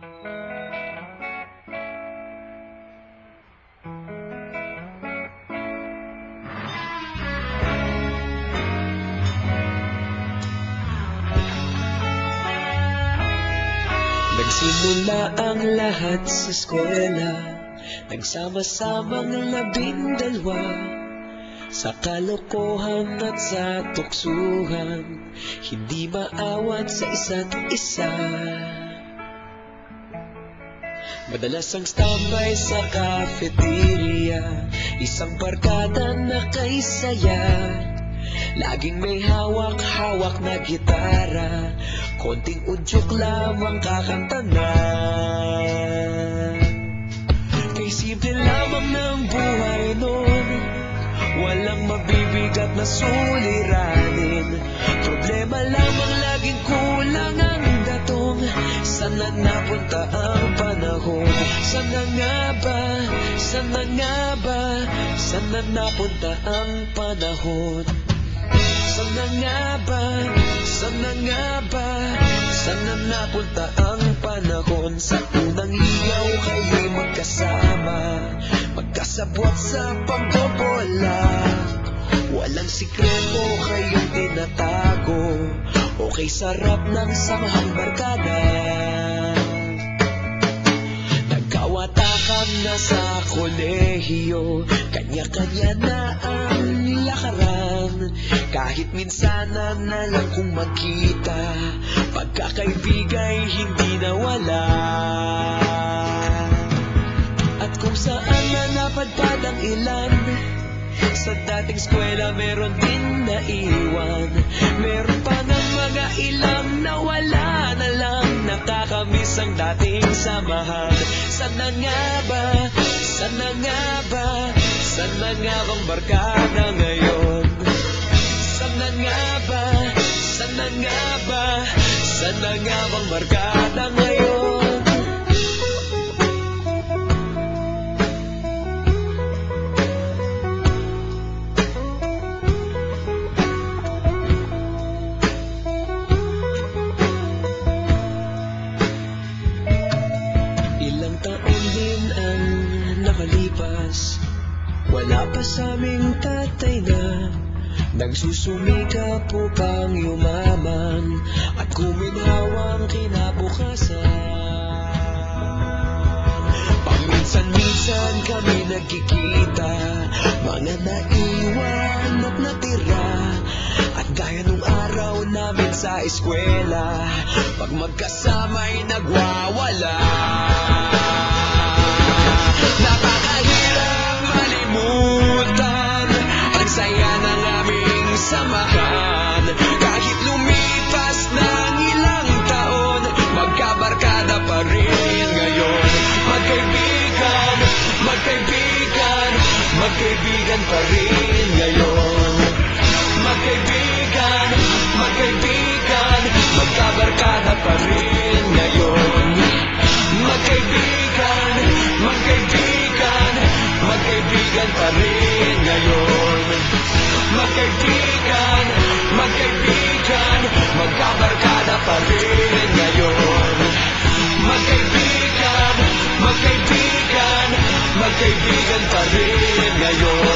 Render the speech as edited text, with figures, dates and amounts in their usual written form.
Nagsimula ang lahat sa eskwela, nagsama-samang 12, sa kalokohan at sa tuksuhan, hindi maawat sa isa't isa. Madalas ang standby sa cafeteria, isang barkada na kay saya. Laging may hawak-hawak na gitara, konting udyok lamang kakanta na. Kay simple lamang ng buhay nun, walang mabibigat na suliranin. Problema lamang laging kulang ang datong. Sana napunta ang panahon? Sana nga ba? Sana nga ba? Sana napunta ang panahon? Sana nga ba? Sana nga ba? Sana napunta ang panahon? Sa unang ligaw kayo'y magkasama, magkasabwat sa pambobola. Walang sikreto kayong tinatago, okay sarap ng samahang barkada. Nagkawatakan na sa kolehiyo, kanya-kanya na ang lakaran. Kahit minsanan na lang kung magkita, pagkakaibigay hindi nawala. At kung saan na napadpad ang ilan, sa dating eskwela meron din naiwan. Meron pa ng mga ilang nawala na lang, nakakamiss ang dating samahan. Sana nga ba? Sana nga ba? Sana nga bang barkada ngayon? Sana nga ba? Sana nga ba? Sana nga bang barkada ngayon? Ilang taon din ang nakalipas, wala pa sa aming tatay na nagsusumikap upang yumaman at kuminhawang kinabukasan. Paminsan-minsan kami nagkikita, mga naiwan at natira. At gaya nung araw namin sa eskwela, pag magkasama'y nagwawala. Napakahirap malimutan ang saya ng aming samahan. Kahit lumipas ng ilang taon, magkabarkada pa rin ngayon. Magkaibigan, magkaibigan, magkaibigan pa rin ngayon. Magkaibigan, magkaibigan, magkabarkada pa rin ngayon. Magkaibigan, magkaibigan, magkaibigan pa rin ngayon. Magkaibigan, magkaibigan, magkabarkada pa rin ngayon. Magkaibigan, magkaibigan, magkaibigan pa rin ngayon.